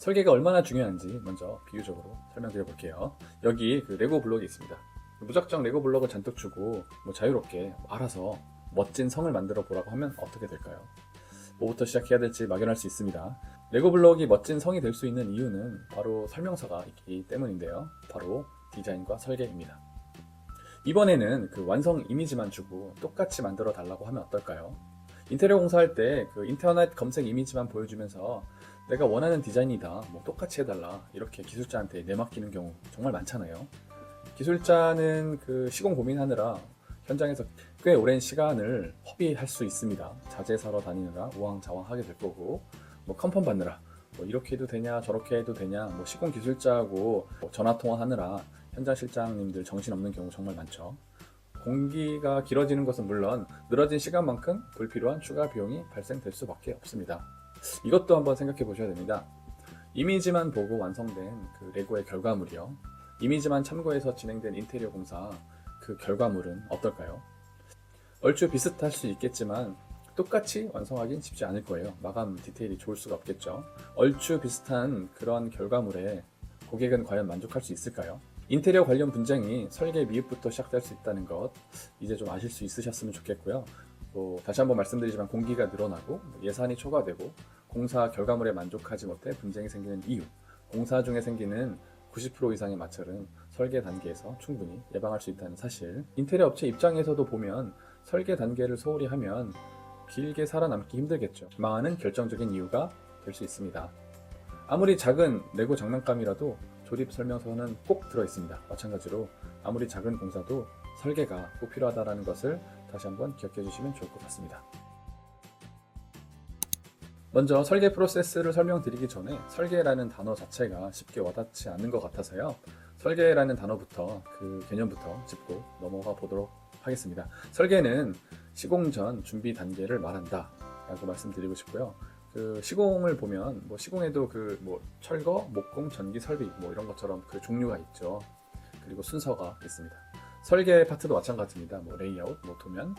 설계가 얼마나 중요한지 먼저 비유적으로 설명드려 볼게요. 여기 그 레고 블록이 있습니다. 무작정 레고 블록을 잔뜩 주고 자유롭게 알아서 멋진 성을 만들어 보라고 하면 어떻게 될까요? 뭐부터 시작해야 될지 막연할 수 있습니다. 레고 블록이 멋진 성이 될 수 있는 이유는 바로 설명서가 있기 때문인데요. 바로 디자인과 설계입니다. 이번에는 그 완성 이미지만 주고 똑같이 만들어 달라고 하면 어떨까요? 인테리어 공사할 때 그 인터넷 검색 이미지만 보여주면서 내가 원하는 디자인이다, 똑같이 해달라, 이렇게 기술자한테 내맡기는 경우 정말 많잖아요. 기술자는 그 시공 고민하느라 현장에서 꽤 오랜 시간을 허비할 수 있습니다. 자재 사러 다니느라 우왕좌왕하게 될 거고, 컨펌 받느라 이렇게 해도 되냐 저렇게 해도 되냐, 시공 기술자하고 전화 통화하느라 현장 실장님들 정신없는 경우 정말 많죠. 공기가 길어지는 것은 물론 늘어진 시간만큼 불필요한 추가 비용이 발생될 수밖에 없습니다. 이것도 한번 생각해 보셔야 됩니다. 이미지만 보고 완성된 그 레고의 결과물이요, 이미지만 참고해서 진행된 인테리어 공사, 그 결과물은 어떨까요? 얼추 비슷할 수 있겠지만 똑같이 완성하긴 쉽지 않을 거예요. 마감 디테일이 좋을 수가 없겠죠. 얼추 비슷한 그런 결과물에 고객은 과연 만족할 수 있을까요? 인테리어 관련 분쟁이 설계 미흡부터 시작될 수 있다는 것, 이제 좀 아실 수 있으셨으면 좋겠고요. 다시 한번 말씀드리지만 공기가 늘어나고 예산이 초과되고 공사 결과물에 만족하지 못해 분쟁이 생기는 이유, 공사 중에 생기는 90% 이상의 마찰은 설계 단계에서 충분히 예방할 수 있다는 사실. 인테리어 업체 입장에서도 보면 설계 단계를 소홀히 하면 길게 살아남기 힘들겠죠. 망하는 결정적인 이유가 될 수 있습니다. 아무리 작은 레고 장난감이라도 조립 설명서는 꼭 들어있습니다. 마찬가지로 아무리 작은 공사도 설계가 꼭 필요하다는 것을 다시 한번 기억해 주시면 좋을 것 같습니다. 먼저 설계 프로세스를 설명드리기 전에 설계라는 단어 자체가 쉽게 와닿지 않는 것 같아서요. 설계라는 단어부터, 그 개념부터 짚고 넘어가 보도록 하겠습니다. 설계는 시공 전 준비 단계를 말한다 라고 말씀드리고 싶고요. 그 시공을 보면 시공에도 철거, 목공, 전기, 설비 이런 것처럼 그 종류가 있죠. 그리고 순서가 있습니다. 설계 파트도 마찬가지입니다. 레이아웃, 도면,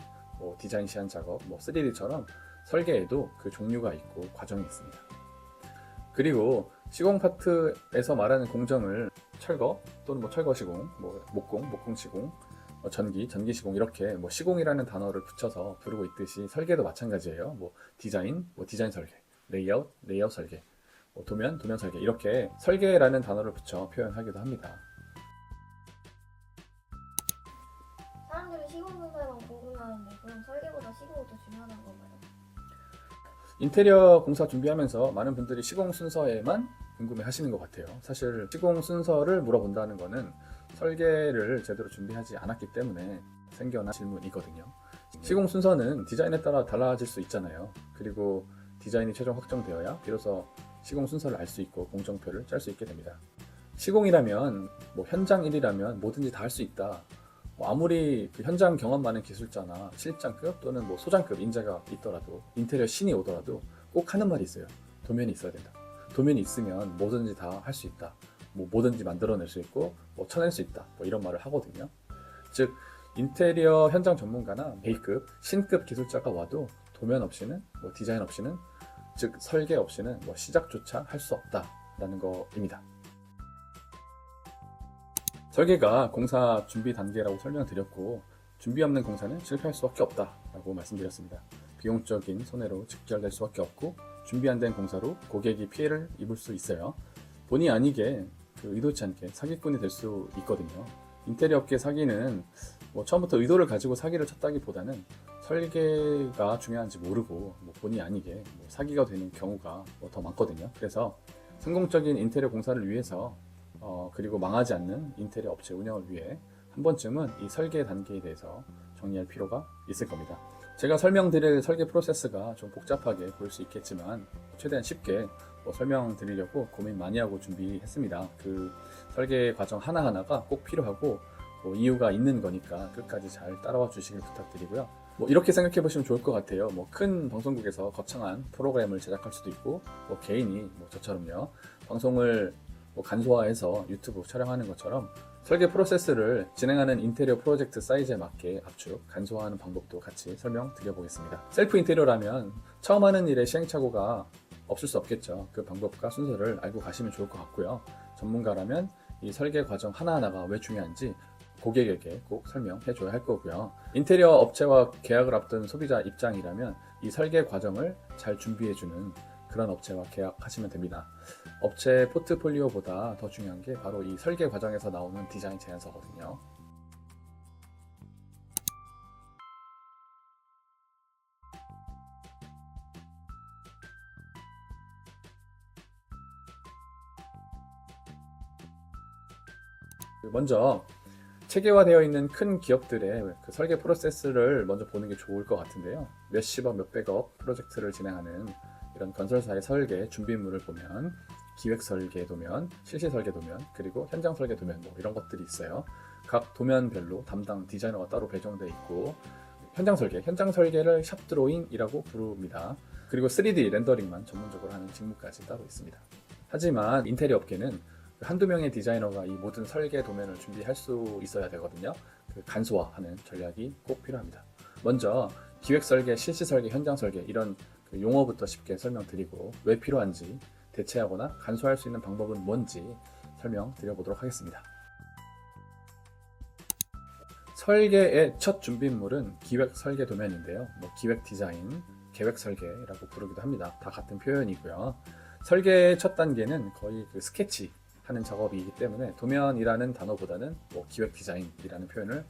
디자인 시안 작업, 3D처럼 설계에도 그 종류가 있고 과정이 있습니다. 그리고 시공 파트에서 말하는 공정을 철거 또는 철거 시공, 목공, 목공 시공, 전기 시공, 이렇게 시공이라는 단어를 붙여서 부르고 있듯이 설계도 마찬가지예요. 디자인, 디자인 설계, 레이아웃, 레이아웃 설계, 도면, 도면 설계, 이렇게 설계라는 단어를 붙여 표현하기도 합니다. 사람들이 시공 분야만 궁금해하는데 그럼 설계보다 시공이 더 중요하다는 건가요? 인테리어 공사 준비하면서 많은 분들이 시공 순서에만 궁금해 하시는 것 같아요. 사실 시공 순서를 물어본다는 것은 설계를 제대로 준비하지 않았기 때문에 생겨난 질문이거든요. 시공 순서는 디자인에 따라 달라질 수 있잖아요. 그리고 디자인이 최종 확정되어야 비로소 시공 순서를 알 수 있고 공정표를 짤 수 있게 됩니다. 시공이라면 현장 일이라면 뭐든지 다 할 수 있다. 아무리 그 현장 경험 많은 기술자나 실장급 또는 소장급 인재가 있더라도, 인테리어 신이 오더라도 꼭 하는 말이 있어요. 도면이 있어야 된다. 도면이 있으면 뭐든지 다 할 수 있다. 뭐든지 만들어낼 수 있고 쳐낼 수 있다. 이런 말을 하거든요. 즉 인테리어 현장 전문가나 A급, 신급 기술자가 와도 도면 없이는, 디자인 없이는, 즉 설계 없이는 시작조차 할 수 없다라는 것입니다. 설계가 공사 준비 단계라고 설명드렸고, 준비 없는 공사는 실패할 수밖에 없다라고 말씀드렸습니다. 비용적인 손해로 직결될 수밖에 없고, 준비 안 된 공사로 고객이 피해를 입을 수 있어요. 본의 아니게 의도치 않게 사기꾼이 될 수 있거든요. 인테리어 업계 사기는 처음부터 의도를 가지고 사기를 쳤다기보다는 설계가 중요한지 모르고 본의 아니게 사기가 되는 경우가 더 많거든요. 그래서 성공적인 인테리어 공사를 위해서 그리고 망하지 않는 인테리어 업체 운영을 위해 한 번쯤은 이 설계 단계에 대해서 정리할 필요가 있을 겁니다. 제가 설명드릴 설계 프로세스가 좀 복잡하게 보일 수 있겠지만 최대한 쉽게 설명드리려고 고민 많이 하고 준비했습니다. 그 설계 과정 하나하나가 꼭 필요하고 이유가 있는 거니까 끝까지 잘 따라와 주시길 부탁드리고요. 이렇게 생각해 보시면 좋을 것 같아요. 큰 방송국에서 거창한 프로그램을 제작할 수도 있고, 개인이 저처럼요, 방송을 간소화해서 유튜브 촬영하는 것처럼 설계 프로세스를 진행하는 인테리어 프로젝트 사이즈에 맞게 압축, 간소화하는 방법도 같이 설명드려 보겠습니다. 셀프 인테리어라면 처음 하는 일에 시행착오가 없을 수 없겠죠. 그 방법과 순서를 알고 가시면 좋을 것 같고요. 전문가라면 이 설계 과정 하나하나가 왜 중요한지 고객에게 꼭 설명해 줘야 할 거고요. 인테리어 업체와 계약을 앞둔 소비자 입장이라면 이 설계 과정을 잘 준비해 주는 그런 업체와 계약하시면 됩니다. 업체 포트폴리오보다 더 중요한 게 바로 이 설계 과정에서 나오는 디자인 제안서거든요. 먼저 체계화되어 있는 큰 기업들의 그 설계 프로세스를 먼저 보는 게 좋을 것 같은데요. 몇십억, 몇백억 프로젝트를 진행하는 이런 건설사의 설계 준비물을 보면 기획 설계 도면, 실시 설계 도면, 그리고 현장 설계 도면 뭐 이런 것들이 있어요. 각 도면별로 담당 디자이너가 따로 배정되어 있고 현장 설계를 샵 드로잉이라고 부릅니다. 그리고 3D 렌더링만 전문적으로 하는 직무까지 따로 있습니다. 하지만 인테리어 업계는 한두 명의 디자이너가 이 모든 설계 도면을 준비할 수 있어야 되거든요. 그 간소화하는 전략이 꼭 필요합니다. 먼저 기획 설계, 실시 설계, 현장 설계 이런 그 용어부터 쉽게 설명드리고 왜 필요한지, 대체하거나 간소화할 수 있는 방법은 뭔지 설명드려보도록 하겠습니다. 설계의 첫 준비물은 기획 설계 도면인데요. 기획 디자인, 계획 설계라고 부르기도 합니다. 다 같은 표현이고요. 설계의 첫 단계는 거의 그 스케치 하는 작업이기 때문에 도면이라는 단어보다는 기획 디자인이라는 표현을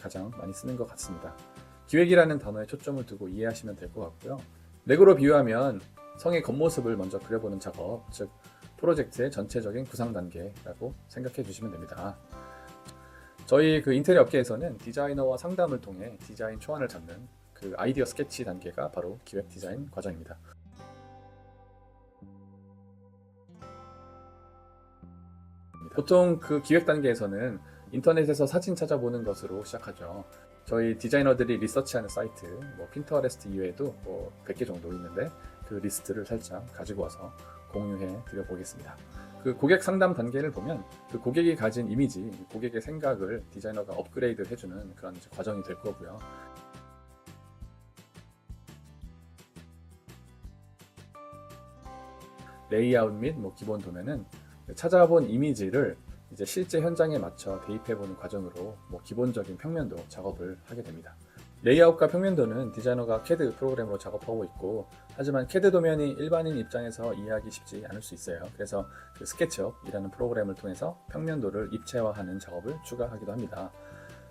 가장 많이 쓰는 것 같습니다. 기획이라는 단어에 초점을 두고 이해하시면 될 것 같고요. 레고로 비유하면 성의 겉모습을 먼저 그려보는 작업, 즉 프로젝트의 전체적인 구상 단계라고 생각해 주시면 됩니다. 저희 그 인테리어 업계에서는 디자이너와 상담을 통해 디자인 초안을 잡는 그 아이디어 스케치 단계가 바로 기획 디자인 과정입니다. 보통 그 기획 단계에서는 인터넷에서 사진 찾아보는 것으로 시작하죠. 저희 디자이너들이 리서치하는 사이트, 핀터레스트 이외에도 100개 정도 있는데 그 리스트를 살짝 가지고 와서 공유해 드려보겠습니다. 그 고객 상담 단계를 보면 그 고객이 가진 이미지, 고객의 생각을 디자이너가 업그레이드 해주는 그런 과정이 될 거고요. 레이아웃 및 기본 도면은 찾아본 이미지를 이제 실제 현장에 맞춰 대입해보는 과정으로 기본적인 평면도 작업을 하게 됩니다. 레이아웃과 평면도는 디자이너가 CAD 프로그램으로 작업하고 있고, 하지만 CAD 도면이 일반인 입장에서 이해하기 쉽지 않을 수 있어요. 그래서 그 스케치업이라는 프로그램을 통해서 평면도를 입체화하는 작업을 추가하기도 합니다.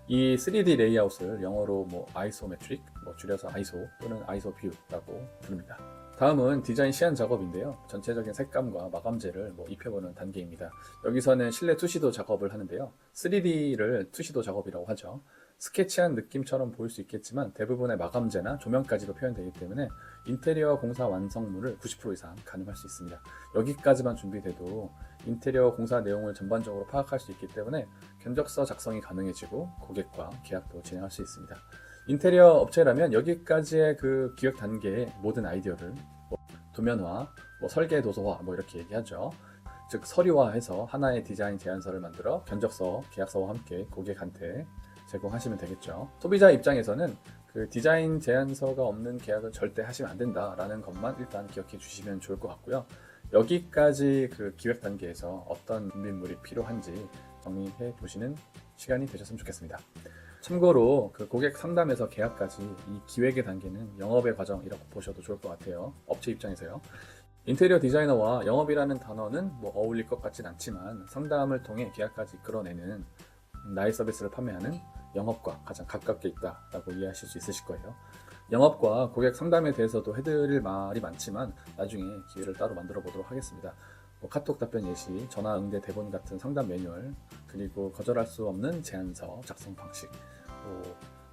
이 3D 레이아웃을 영어로 아이소메트릭, 줄여서 아이소 또는 아이소뷰라고 부릅니다. 다음은 디자인 시안 작업인데요. 전체적인 색감과 마감재를 입혀보는 단계입니다. 여기서는 실내 투시도 작업을 하는데요. 3D를 투시도 작업이라고 하죠. 스케치한 느낌처럼 보일 수 있겠지만 대부분의 마감재나 조명까지도 표현되기 때문에 인테리어 공사 완성물을 90% 이상 가늠할 수 있습니다. 여기까지만 준비돼도 인테리어 공사 내용을 전반적으로 파악할 수 있기 때문에 견적서 작성이 가능해지고 고객과 계약도 진행할 수 있습니다. 인테리어 업체라면 여기까지의 그 기획 단계의 모든 아이디어를 도면화, 설계 도서화 이렇게 얘기하죠. 즉 서류화해서 하나의 디자인 제안서를 만들어 견적서, 계약서와 함께 고객한테 제공하시면 되겠죠. 소비자 입장에서는 그 디자인 제안서가 없는 계약은 절대 하시면 안 된다라는 것만 일단 기억해 주시면 좋을 것 같고요. 여기까지 그 기획 단계에서 어떤 준비물이 필요한지 정리해 보시는 시간이 되셨으면 좋겠습니다. 참고로 그 고객 상담에서 계약까지 이 기획의 단계는 영업의 과정이라고 보셔도 좋을 것 같아요. 업체 입장에서요. 인테리어 디자이너와 영업이라는 단어는 어울릴 것 같진 않지만 상담을 통해 계약까지 이끌어내는 나의 서비스를 판매하는 영업과 가장 가깝게 있다라고 이해하실 수 있으실 거예요. 영업과 고객 상담에 대해서도 해드릴 말이 많지만 나중에 기회를 따로 만들어 보도록 하겠습니다. 카톡 답변 예시, 전화 응대 대본 같은 상담 매뉴얼, 그리고 거절할 수 없는 제안서 작성 방식,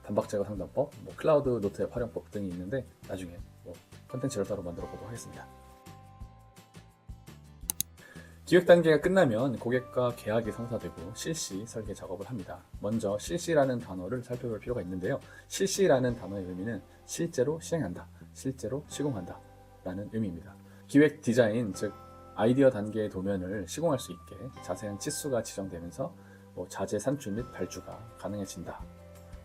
반박 제거 상담법, 클라우드 노트의 활용법 등이 있는데 나중에 컨텐츠를 따로 만들어 보도록 하겠습니다. 기획 단계가 끝나면 고객과 계약이 성사되고 실시 설계 작업을 합니다. 먼저 실시라는 단어를 살펴볼 필요가 있는데요. 실시라는 단어의 의미는 실제로 시행한다, 실제로 시공한다 라는 의미입니다. 기획 디자인, 즉 아이디어 단계의 도면을 시공할 수 있게 자세한 치수가 지정되면서 자재 산출 및 발주가 가능해진다.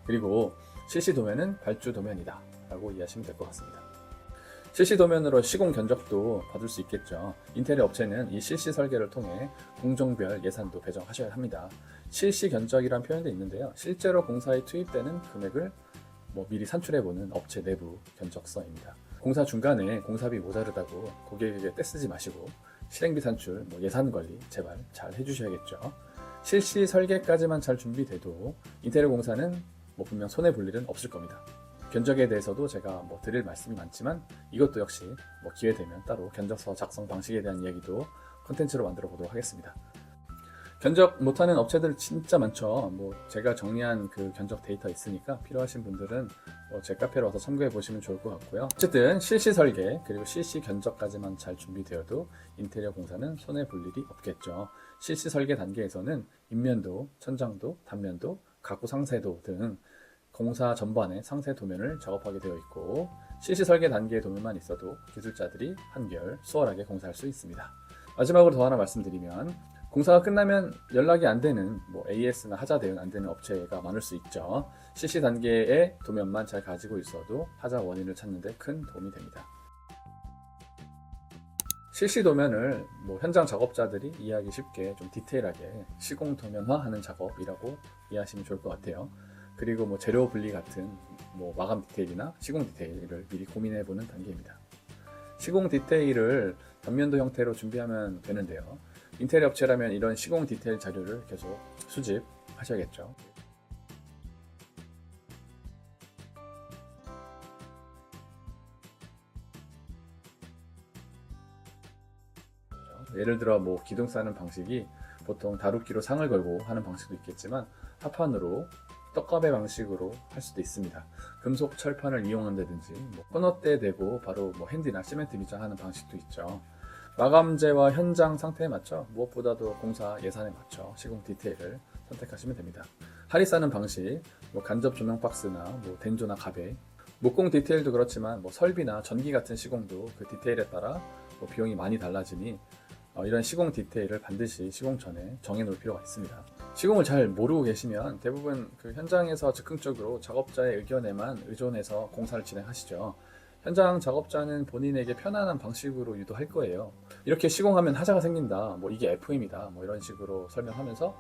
그리고 실시 도면은 발주 도면이다 라고 이해하시면 될 것 같습니다. 실시 도면으로 시공 견적도 받을 수 있겠죠. 인테리어 업체는 이 실시 설계를 통해 공종별 예산도 배정하셔야 합니다. 실시 견적이란 표현도 있는데요. 실제로 공사에 투입되는 금액을 미리 산출해보는 업체 내부 견적서입니다. 공사 중간에 공사비 모자르다고 고객에게 떼쓰지 마시고 실행비 산출, 예산 관리 제발 잘 해주셔야겠죠. 실시 설계까지만 잘 준비돼도 인테리어 공사는 분명 손해볼 일은 없을 겁니다. 견적에 대해서도 제가 드릴 말씀이 많지만 이것도 역시 기회 되면 따로 견적서 작성 방식에 대한 이야기도 콘텐츠로 만들어 보도록 하겠습니다. 견적 못하는 업체들 진짜 많죠. 제가 정리한 그 견적 데이터 있으니까 필요하신 분들은 제 카페로 와서 참고해 보시면 좋을 것 같고요. 어쨌든 실시 설계 그리고 실시 견적까지만 잘 준비되어도 인테리어 공사는 손해 볼 일이 없겠죠. 실시 설계 단계에서는 인면도, 천장도, 단면도, 가구 상세도 등 공사 전반의 상세 도면을 작업하게 되어 있고 실시 설계 단계의 도면만 있어도 기술자들이 한결 수월하게 공사할 수 있습니다. 마지막으로 더 하나 말씀드리면 공사가 끝나면 연락이 안 되는 AS나 하자 대응 안 되는 업체가 많을 수 있죠. 실시 단계의 도면만 잘 가지고 있어도 하자 원인을 찾는 데 큰 도움이 됩니다. 실시 도면을 현장 작업자들이 이해하기 쉽게 좀 디테일하게 시공 도면화하는 작업이라고 이해하시면 좋을 것 같아요. 그리고 재료 분리 같은 마감 디테일이나 시공 디테일을 미리 고민해보는 단계입니다. 시공 디테일을 단면도 형태로 준비하면 되는데요. 인테리어 업체라면 이런 시공 디테일 자료를 계속 수집하셔야겠죠. 예를 들어 기둥 싸는 방식이 보통 다루기로 상을 걸고 하는 방식도 있겠지만 합판으로 떡가배 방식으로 할 수도 있습니다. 금속 철판을 이용한다든지 코너대에 대고 바로 핸디나 시멘트 미장하는 방식도 있죠. 마감재와 현장 상태에 맞춰 무엇보다도 공사 예산에 맞춰 시공 디테일을 선택하시면 됩니다. 하리 싸는 방식, 간접 조명 박스나 덴조나 가배, 목공 디테일도 그렇지만 설비나 전기 같은 시공도 그 디테일에 따라 비용이 많이 달라지니 이런 시공 디테일을 반드시 시공 전에 정해놓을 필요가 있습니다. 시공을 잘 모르고 계시면 대부분 그 현장에서 즉흥적으로 작업자의 의견에만 의존해서 공사를 진행하시죠. 현장 작업자는 본인에게 편안한 방식으로 유도할 거예요. 이렇게 시공하면 하자가 생긴다. 이게 FM이다. 이런 식으로 설명하면서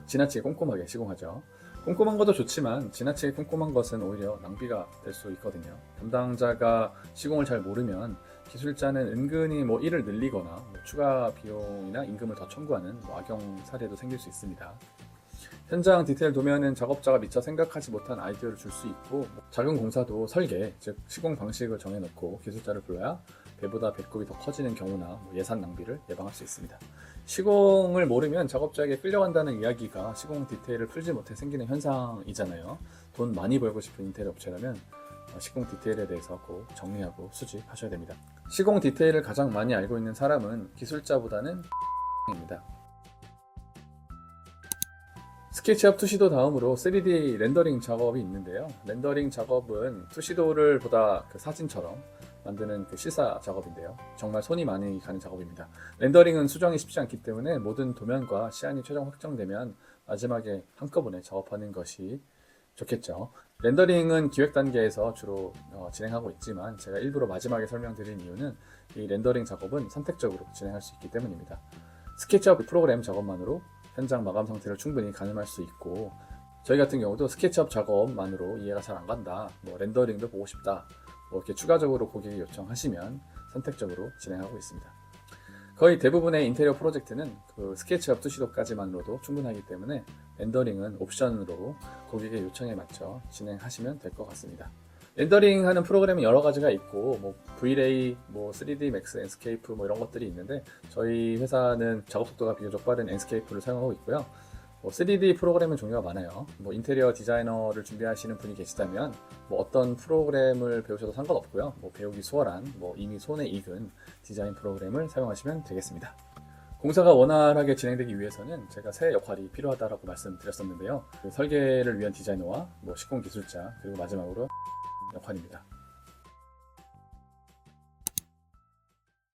지나치게 꼼꼼하게 시공하죠. 꼼꼼한 것도 좋지만 지나치게 꼼꼼한 것은 오히려 낭비가 될 수 있거든요. 담당자가 시공을 잘 모르면 기술자는 은근히 일을 늘리거나 추가 비용이나 임금을 더 청구하는 악용 사례도 생길 수 있습니다. 현장 디테일 도면은 작업자가 미처 생각하지 못한 아이디어를 줄 수 있고 작은 공사도 설계, 즉 시공 방식을 정해놓고 기술자를 불러야 배보다 배꼽이 더 커지는 경우나 예산 낭비를 예방할 수 있습니다. 시공을 모르면 작업자에게 끌려간다는 이야기가 시공 디테일을 풀지 못해 생기는 현상이잖아요. 돈 많이 벌고 싶은 인테리어 업체라면 시공 디테일에 대해서 꼭 정리하고 수집하셔야 됩니다. 시공 디테일을 가장 많이 알고 있는 사람은 기술자보다는 입니다. 스케치업 투시도 다음으로 3D 렌더링 작업이 있는데요. 렌더링 작업은 투시도를 보다 사진처럼 만드는 실사 작업인데요. 정말 손이 많이 가는 작업입니다. 렌더링은 수정이 쉽지 않기 때문에 모든 도면과 시안이 최종 확정되면 마지막에 한꺼번에 작업하는 것이 좋겠죠. 렌더링은 기획 단계에서 주로 진행하고 있지만 제가 일부러 마지막에 설명드린 이유는 이 렌더링 작업은 선택적으로 진행할 수 있기 때문입니다. 스케치업 프로그램 작업만으로 현장 마감 상태를 충분히 가늠할 수 있고 저희 같은 경우도 스케치업 작업만으로 이해가 잘 안 간다, 렌더링도 보고 싶다, 이렇게 추가적으로 고객이 요청하시면 선택적으로 진행하고 있습니다. 거의 대부분의 인테리어 프로젝트는 그 스케치업 투시도까지만으로도 충분하기 때문에 렌더링은 옵션으로 고객의 요청에 맞춰 진행하시면 될 것 같습니다. 렌더링 하는 프로그램은 여러 가지가 있고 V-Ray, 3D Max, enscape 이런 것들이 있는데 저희 회사는 작업 속도가 비교적 빠른 enscape를 사용하고 있고요. 3D 프로그램은 종류가 많아요. 인테리어 디자이너를 준비하시는 분이 계시다면 어떤 프로그램을 배우셔도 상관없고요. 배우기 수월한 이미 손에 익은 디자인 프로그램을 사용하시면 되겠습니다. 공사가 원활하게 진행되기 위해서는 제가 세 역할이 필요하다고 말씀드렸었는데요. 그 설계를 위한 디자이너와 시공 기술자, 그리고 마지막으로 역할입니다.